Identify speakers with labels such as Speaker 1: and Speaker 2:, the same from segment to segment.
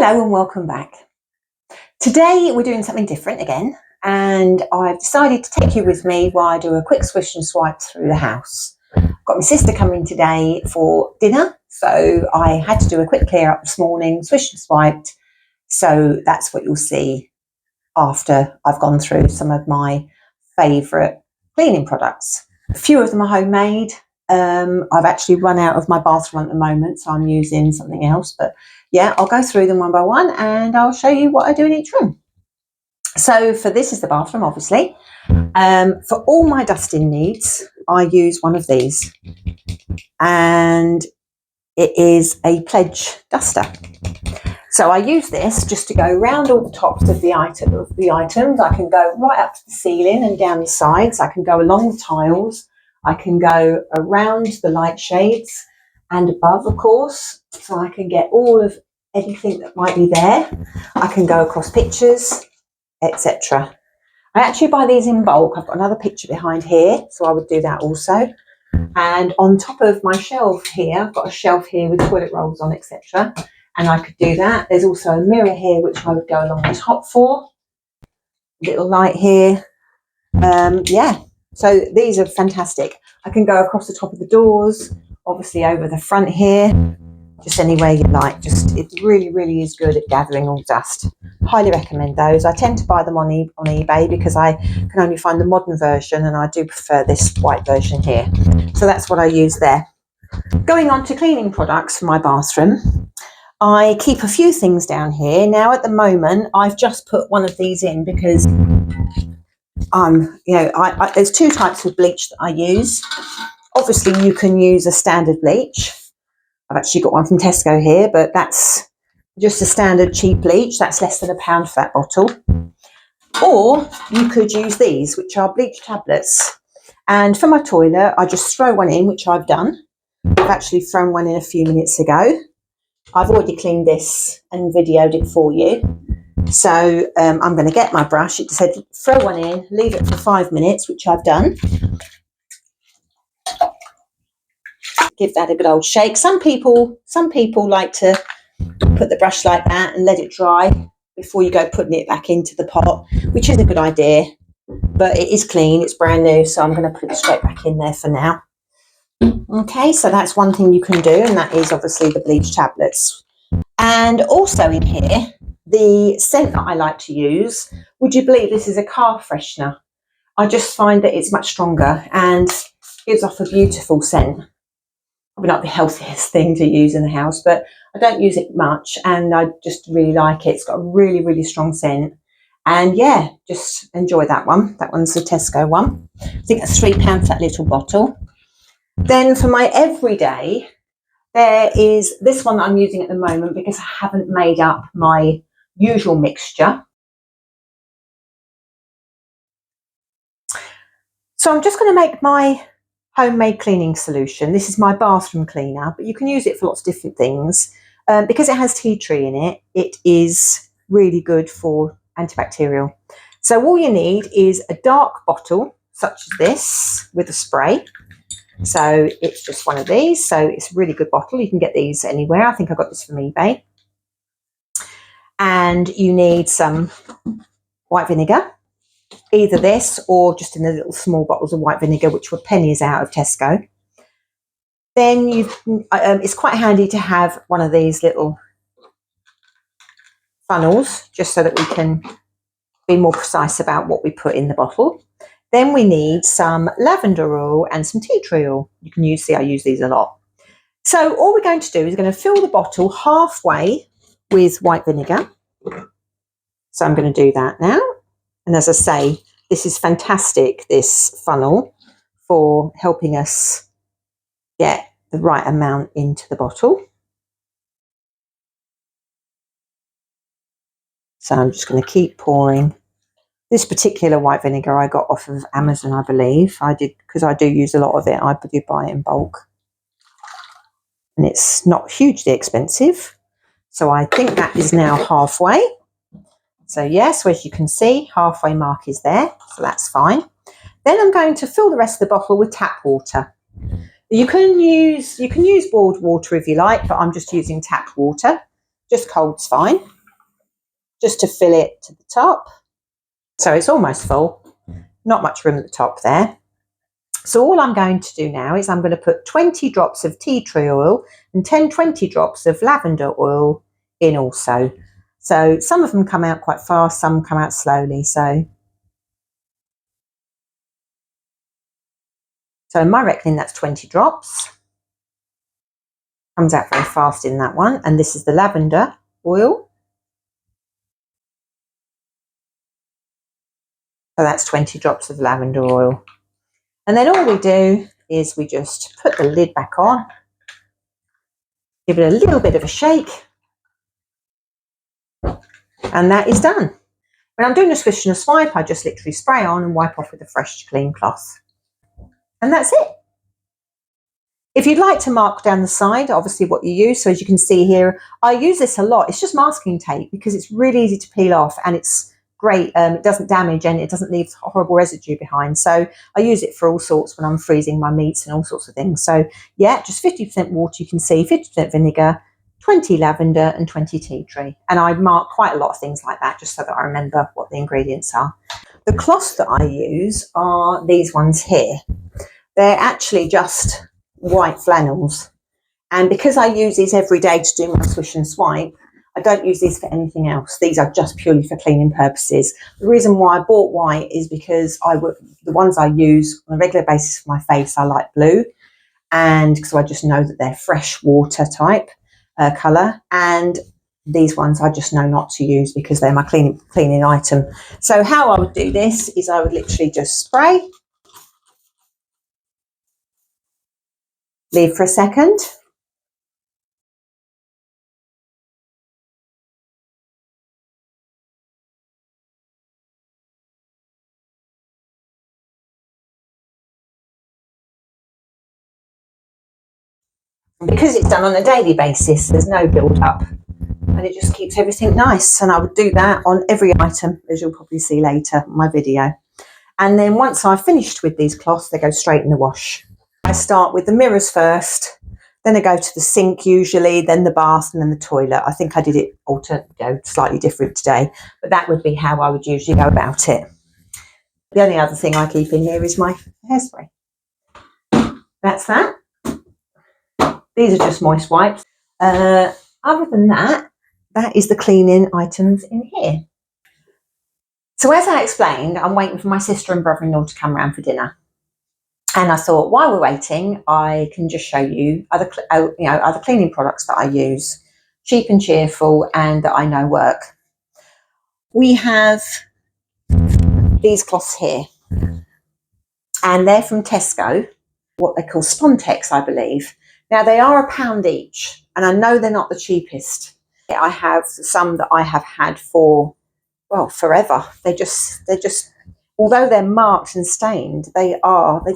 Speaker 1: Hello and welcome back. Today we're doing something different again, and I've decided to take you with me while I do a quick swish and swipe through the house. I've got my sister coming today for dinner, so I had to do a quick clear up this morning, swish and swiped. So that's what you'll see after I've gone through some of my favourite cleaning products. A few of them are homemade. I've actually run out of my bathroom at the moment, so I'm using something else, but yeah, I'll go through them one by one and I'll show you what I do in each room. So for this is the bathroom, obviously. For all my dusting needs, I use one of these, and it is a Pledge duster. So I use this just to go around all the tops of the items. I can go right up to the ceiling and down the sides. I can go along the tiles. I can go around the light shades and above, of course, so I can get all of anything that might be there. I can go across pictures, etc. I actually buy these in bulk. I've got another picture behind here, so I would do that also. And on top of my shelf here, I've got a shelf here with toilet rolls on, etc. And I could do that. There's also a mirror here, which I would go along the top for. Little light here. Yeah, so these are fantastic. I can go across the top of the doors, obviously over the front here, just anywhere you like. Just it really is good at gathering all dust. Highly recommend those. I tend to buy them on eBay because I can only find the modern version, and I do prefer this white version here. So that's what I use there. Going on to cleaning products for my bathroom, I keep a few things down here. Now at the moment I've just put one of these in because there's two types of bleach that I use. Obviously you can use a standard bleach. I've actually got one from Tesco here, but that's just a standard cheap bleach. That's less than £1 for that bottle. Or you could use these, which are bleach tablets. And for my toilet, I just throw one in, which I've done. I've actually thrown one in a few minutes ago. I've already cleaned this and videoed it for you. So I'm going to get my brush. It said throw one in, leave it for 5 minutes, which I've done. Give that a good old shake. Some people like to put the brush like that and let it dry before you go putting it back into the pot, which is a good idea. But it is clean, it's brand new, so I'm going to put it straight back in there for now. Okay, so that's one thing you can do, and that is obviously the bleach tablets. And also in here, the scent that I like to use, would you believe this is a car freshener? I just find that it's much stronger and gives off a beautiful scent. Probably not the healthiest thing to use in the house, but I don't use it much and I just really like it. It's got a really strong scent. And yeah, just enjoy that one. That one's the Tesco one. I think that's £3 for that little bottle. Then for my everyday, there is this one that I'm using at the moment because I haven't made up my usual mixture. So I'm just going to make my homemade cleaning solution. This is my bathroom cleaner, but you can use it for lots of different things. Because it has tea tree in it, it is really good for antibacterial. So all you need is a dark bottle, such as this, with a spray. So it's just one of these. So it's a really good bottle. You can get these anywhere. I think I got this from eBay. And you need some white vinegar, either this or just in the little small bottles of white vinegar, which were pennies out of Tesco. Then it's quite handy to have one of these little funnels, just so that we can be more precise about what we put in the bottle. Then we need some lavender oil and some tea tree oil. You can see I use these a lot. So all we're going to do is going to fill the bottle halfway with white vinegar. So I'm going to do that now. And as I say, this is fantastic, this funnel, for helping us get the right amount into the bottle. So I'm just going to keep pouring. This particular white vinegar I got off of Amazon, I believe. I did, because I do use a lot of it. I do buy it in bulk. And it's not hugely expensive. So I think that is now halfway. So yes, as you can see, halfway mark is there. So that's fine. Then I'm going to fill the rest of the bottle with tap water. You can use boiled water if you like, but I'm just using tap water. Just cold's fine. just to fill it to the top. So it's almost full, not much room at the top there. So all I'm going to do now is I'm going to put 20 drops of tea tree oil and 20 drops of lavender oil in also. So some of them come out quite fast, some come out slowly. So in my reckoning, that's 20 drops. Comes out very fast in that one. And this is the lavender oil. So that's 20 drops of lavender oil. And then all we do is we just put the lid back on, give it a little bit of a shake, and that is done. When I'm doing a swish and a swipe, I just literally spray on and wipe off with a fresh, clean cloth. And that's it. If you'd like to mark down the side, obviously what you use, so as you can see here, I use this a lot. It's just masking tape because it's really easy to peel off and it's great. It doesn't damage and it doesn't leave horrible residue behind. So I use it for all sorts when I'm freezing my meats and all sorts of things. So yeah, just 50% water, you can see, 50% vinegar, 20 lavender and 20 tea tree. And I mark quite a lot of things like that just so that I remember what the ingredients are. The cloths that I use are these ones here. They're actually just white flannels. And because I use these every day to do my swish and swipe, I don't use these for anything else. These are just purely for cleaning purposes. The reason why I bought white is because the ones I use on a regular basis for my face, I like blue. And because I just know that they're fresh water type colour. And these ones I just know not to use because they're my cleaning item. So how I would do this is I would literally just spray, leave for a second. Because it's done on a daily basis, there's no build up and it just keeps everything nice. And I would do that on every item, as you'll probably see later in my video. And then once I've finished with these cloths, they go straight in the wash. I start with the mirrors first, then I go to the sink usually, then the bath and then the toilet. I think I did it slightly different today, but that would be how I would usually go about it. The only other thing I keep in here is my hairspray. That's that. These are just moist wipes. Other than that, that is the cleaning items in here. So as I explained, I'm waiting for my sister and brother-in-law to come round for dinner. And I thought, while we're waiting, I can just show you other cleaning products that I use, cheap and cheerful, and that I know work. We have these cloths here, and they're from Tesco, what they call Spontex, I believe. Now, they are £1 each, and I know they're not the cheapest. I have some that I have had for, well, forever. They just, although they're marked and stained, they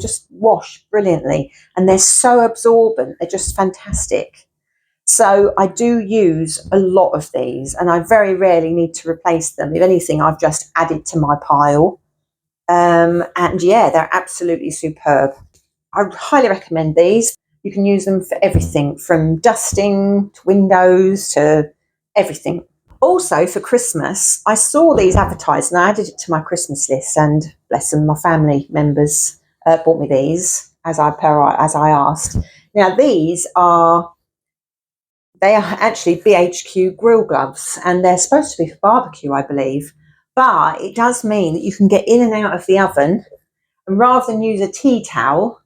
Speaker 1: just wash brilliantly, and they're so absorbent. They're just fantastic. So I do use a lot of these, and I very rarely need to replace them. If anything, I've just added to my pile. And yeah, they're absolutely superb. I highly recommend these. You can use them for everything from dusting to windows to everything. Also for Christmas, I saw these advertised and I added it to my Christmas list, and bless them, my family members bought me these as I asked. Now they are actually BHQ grill gloves, and they're supposed to be for barbecue, I believe. But it does mean that you can get in and out of the oven, and rather than use a tea towel,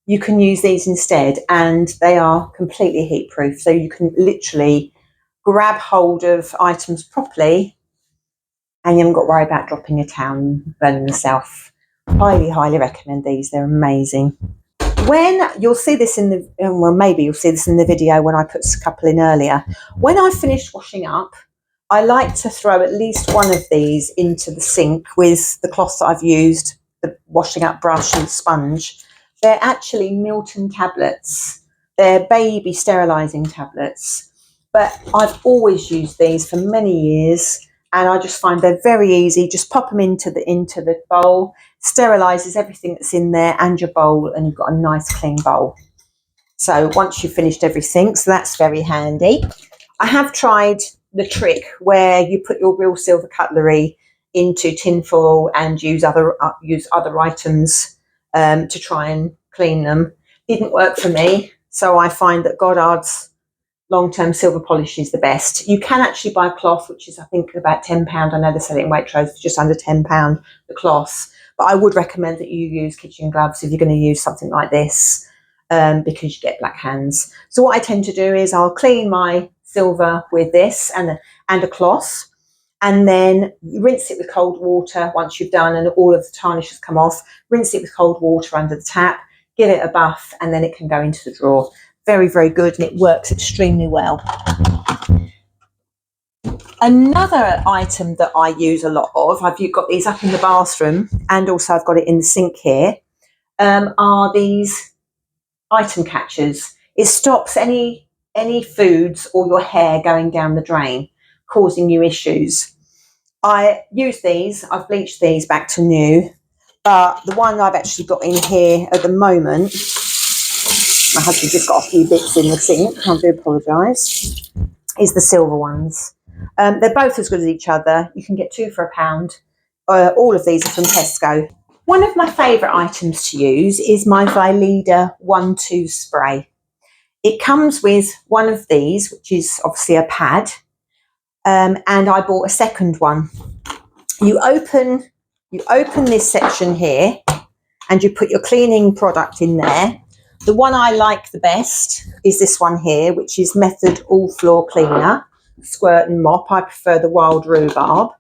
Speaker 1: you can use these instead, and they are completely heat proof. So you can literally grab hold of items properly and you haven't got to worry about dropping a towel and burning yourself. Highly, highly recommend these. They're amazing. When you'll see this in the, well, maybe you'll see this in the video when I put a couple in earlier. When I finish washing up, I like to throw at least one of these into the sink with the cloths that I've used, the washing up brush and sponge. They're actually Milton tablets. They're baby sterilising tablets. But I've always used these for many years, and I just find they're very easy. Just pop them into the bowl, sterilises everything that's in there and your bowl, and you've got a nice clean bowl. So once you've finished everything, so that's very handy. I have tried the trick where you put your real silver cutlery into tin foil and use other items to try and clean them. Didn't work for me, so I find that Goddard's long-term silver polish is the best. You can actually buy cloth, which is I think about £10. I know they sell it in Waitrose for just under £10, the cloth. But I would recommend that you use kitchen gloves if you're going to use something like this, because you get black hands. So what I tend to do is I'll clean my silver with this and a cloth, and then rinse it with cold water once you've done and all of the tarnish has come off. Rinse it with cold water under the tap, give it a buff, and then it can go into the drawer. Very, very good, and it works extremely well. Another item that I use a lot of, I've got these up in the bathroom and also I've got it in the sink here, are these item catchers. It stops any foods or your hair going down the drain, causing you issues. I use these, I've bleached these back to new, but the one I've actually got in here at the moment, my husband just got a few bits in the sink, I do apologise, is the silver ones. They're both as good as each other. You can get 2 for £1. All of these are from Tesco. One of my favourite items to use is my LiQWYD 1-2 spray. It comes with one of these, which is obviously a pad, and I bought a second one. You open this section here and you put your cleaning product in there. The one I like the best is this one here, which is Method All Floor Cleaner, Squirt and Mop. I prefer the Wild Rhubarb.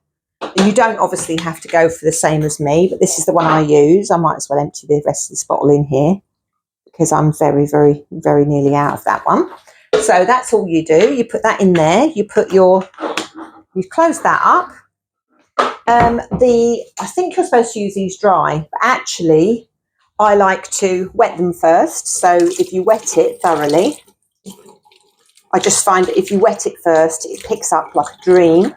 Speaker 1: And you don't obviously have to go for the same as me, but this is the one I use. I might as well empty the rest of this bottle in here because I'm very, very, very nearly out of that one. So that's all you do. You put that in there. You close that up. I think you're supposed to use these dry, but actually I like to wet them first. So if you wet it thoroughly, I just find that if you wet it first, it picks up like a dream.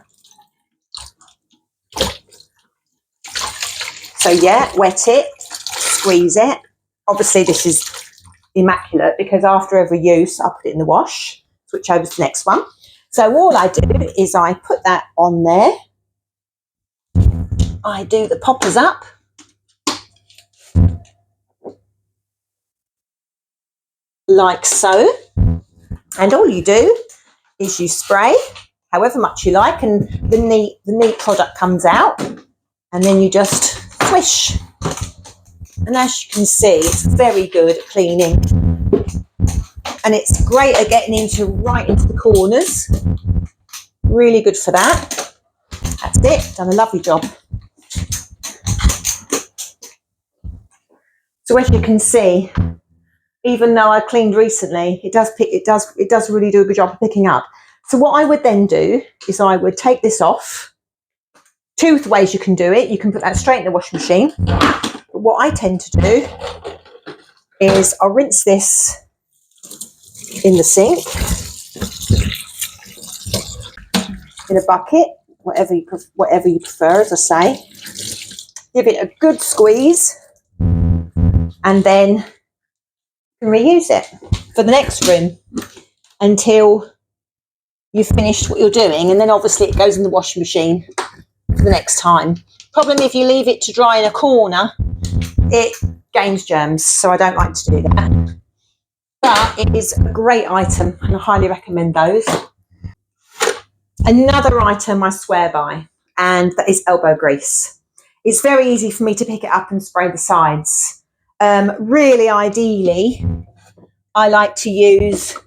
Speaker 1: So yeah, wet it, squeeze it. Obviously this is immaculate because after every use, I put it in the wash, switch over to the next one. So all I do is I put that on there. I do the poppers up. Like so. And all you do is you spray however much you like, and the neat product comes out, and then you just swish. And as you can see, it's very good at cleaning, and it's great at getting right into the corners. Really good for that. That's it, done a lovely job. So as you can see, even though I cleaned recently, it does really do a good job of picking up. So what I would then do is I would take this off. 2 ways you can do it. You can put that straight in the washing machine. But what I tend to do is I'll rinse this in the sink, in a bucket, whatever you prefer, as I say. Give it a good squeeze, and then you can reuse it for the next room until you've finished what you're doing, and then obviously it goes in the washing machine for the next time. Problem, if you leave it to dry in a corner, it gains germs, so I don't like to do that. But it is a great item and I highly recommend those. Another item I swear by, and that is elbow grease. It's very easy for me to pick it up and spray the sides. Really ideally, I like to use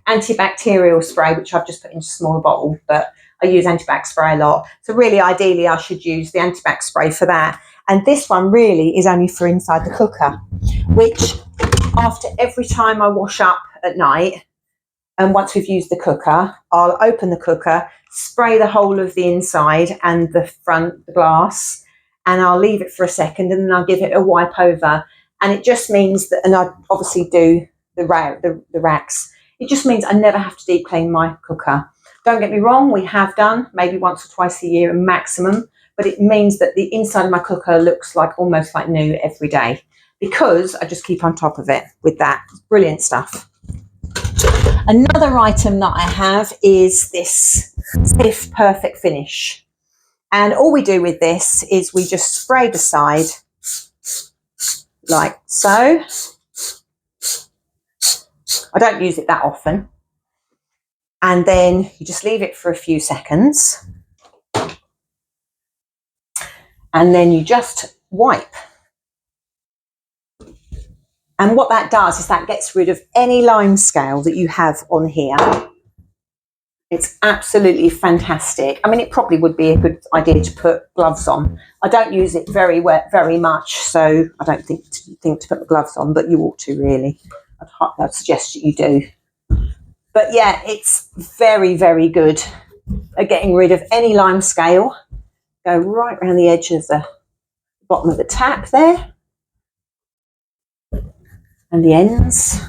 Speaker 1: antibacterial spray, which I've just put into a smaller bottle, but I use antibac spray a lot. So really ideally I should use the antibac spray for that. And this one really is only for inside the cooker, which after every time I wash up at night, and once we've used the cooker, I'll open the cooker, spray the whole of the inside and the front, the glass, and I'll leave it for a second, and then I'll give it a wipe over. And it just means that, and I obviously do the racks, it just means I never have to deep clean my cooker. Don't get me wrong, we have done maybe once or twice a year maximum, but it means that the inside of my cooker looks like almost like new every day because I just keep on top of it with that. Brilliant stuff. Another item that I have is this stiff perfect finish. And all we do with this is we just spray the side like so. I don't use it that often. And then you just leave it for a few seconds. And then you just wipe. And what that does is that gets rid of any lime scale that you have on here. It's absolutely fantastic. I mean, it probably would be a good idea to put gloves on. I don't use it very much, so I don't think to put the gloves on, but you ought to really. I'd suggest that you do. But yeah, it's very, very good at getting rid of any lime scale. Go right around the edge of the bottom of the tap there. And the ends.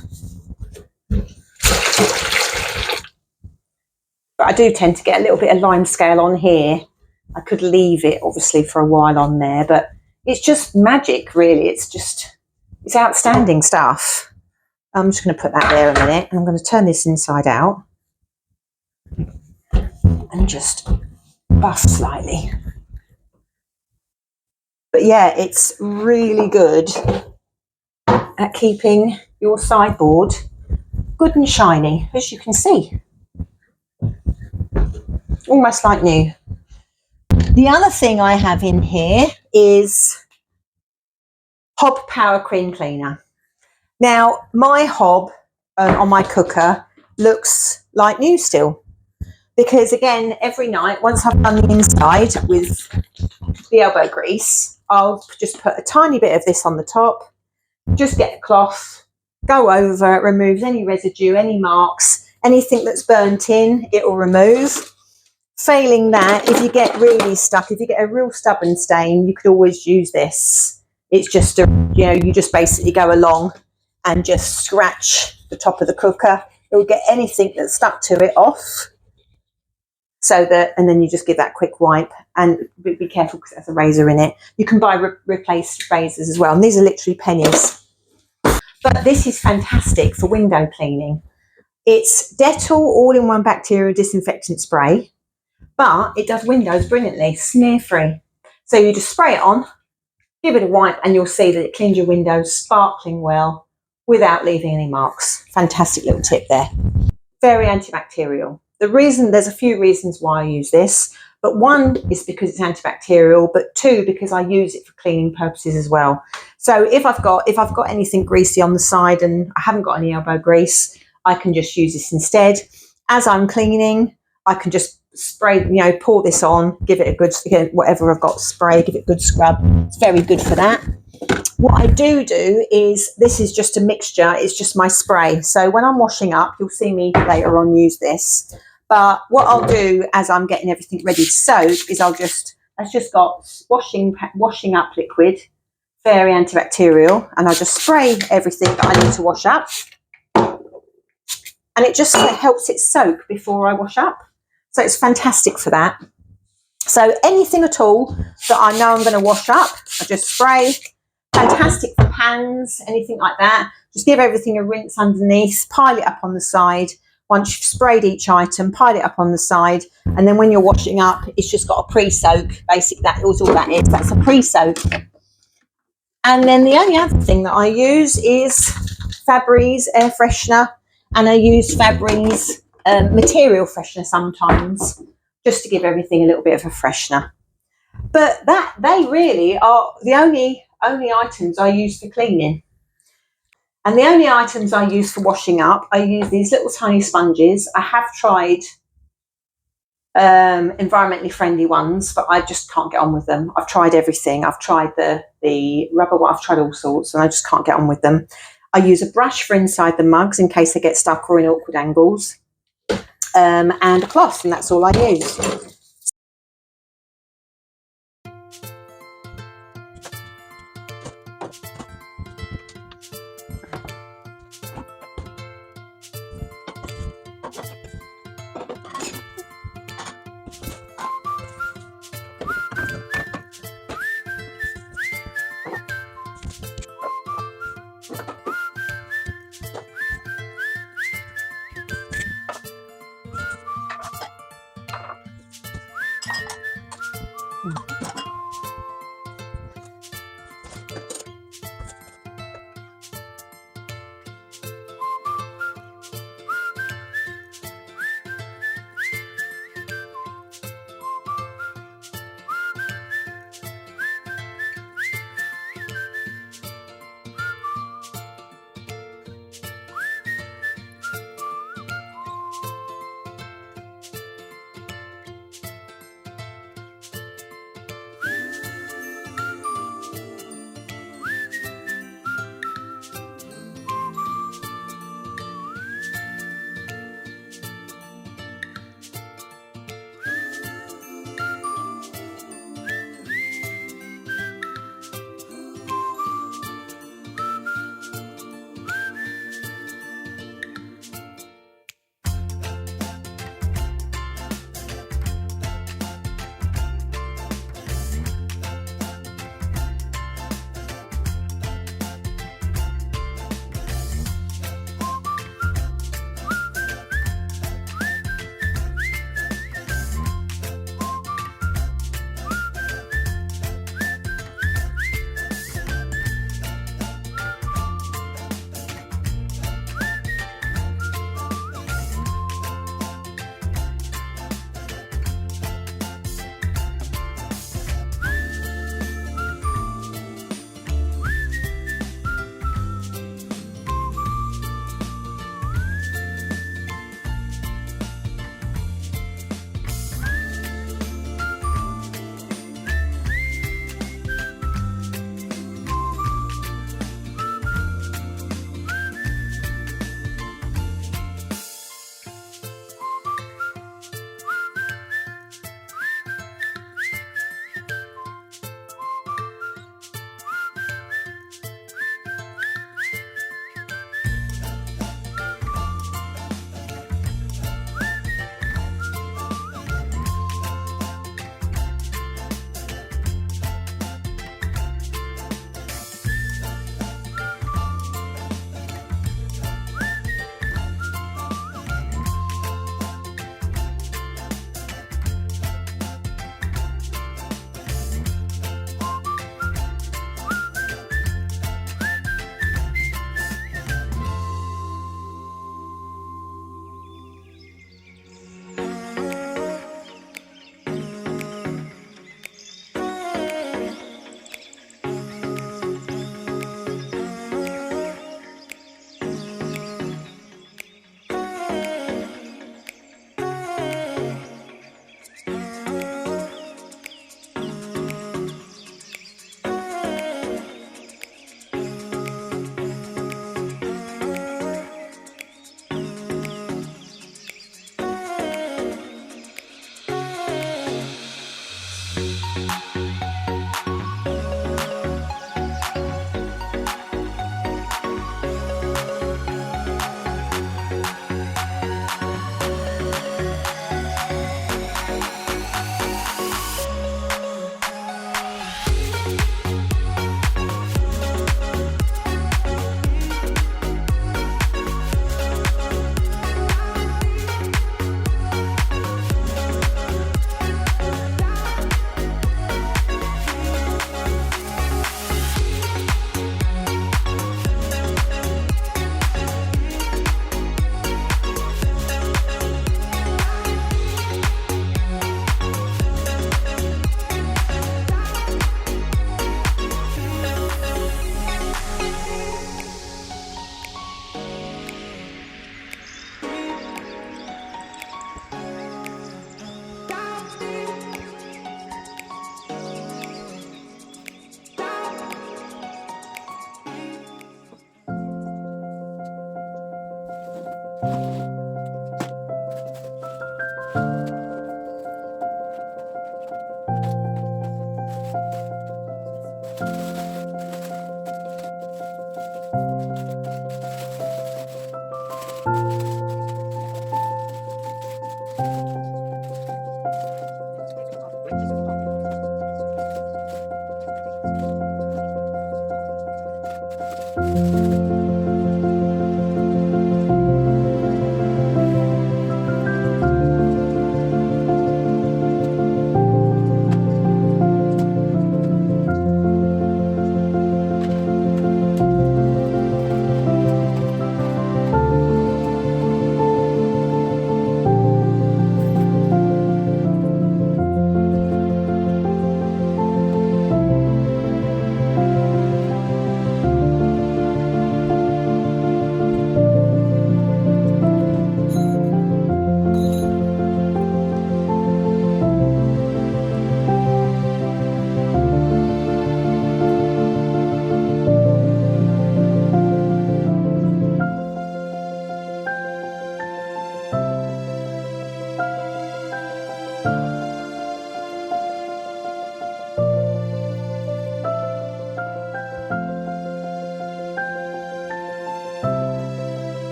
Speaker 1: But I do tend to get a little bit of lime scale on here. I could leave it obviously for a while on there, but it's just magic really. It's outstanding stuff. I'm just going to put that there a minute, and I'm going to turn this inside out and just buff slightly. But yeah, it's really good at keeping your sideboard good and shiny, as you can see. Almost like new. The other thing I have in here is Hob Power Cream Cleaner. Now, my hob on my cooker looks like new still. Because again, every night, once I've done the inside with the elbow grease, I'll just put a tiny bit of this on the top. Just get a cloth, go over, it removes any residue, any marks, anything that's burnt in, it will remove. Failing that, if you get really stuck, if you get a real stubborn stain, you could always use this. It's just, you just basically go along and just scratch the top of the cooker. It will get anything that's stuck to it off. And then you just give that quick wipe, and be careful because there's a razor in it. You can buy replaced razors as well, and these are literally pennies. But this is fantastic for window cleaning. It's Dettol all-in-one bacterial disinfectant spray, but it does windows brilliantly, smear-free. So you just spray it on, give it a wipe, and you'll see that it cleans your windows sparkling well without leaving any marks. Fantastic little tip there. Very antibacterial. There's a few reasons why I use this, but one is because it's antibacterial, but two, because I use it for cleaning purposes as well. So if I've got anything greasy on the side and I haven't got any elbow grease, I can just use this instead. As I'm cleaning, I can just spray, pour this on, give it a good, whatever I've got spray, give it a good scrub. It's very good for that. What I do is, this is just a mixture, it's just my spray. So when I'm washing up, you'll see me later on use this. But what I'll do as I'm getting everything ready to soak is I've just got washing up liquid, very antibacterial, and I'll just spray everything that I need to wash up. And it just helps it soak before I wash up. So it's fantastic for that. So anything at all that I know I'm going to wash up, I just spray. Fantastic for pans, anything like that. Just give everything a rinse underneath, pile it up on the side. Once you've sprayed each item, pile it up on the side, and then when you're washing up, it's just got a pre-soak. Basically, that is all that is. That's a pre-soak. And then the only other thing that I use is Febreze air freshener, and I use Febreze material freshener sometimes, just to give everything a little bit of a freshener. But they really are the only items I use for cleaning. And the only items I use for washing up, I use these little tiny sponges. I have tried environmentally friendly ones, but I just can't get on with them. I've tried everything. I've tried the rubber one. I've tried all sorts, and I just can't get on with them. I use a brush for inside the mugs in case they get stuck or in awkward angles, and a cloth, and that's all I use.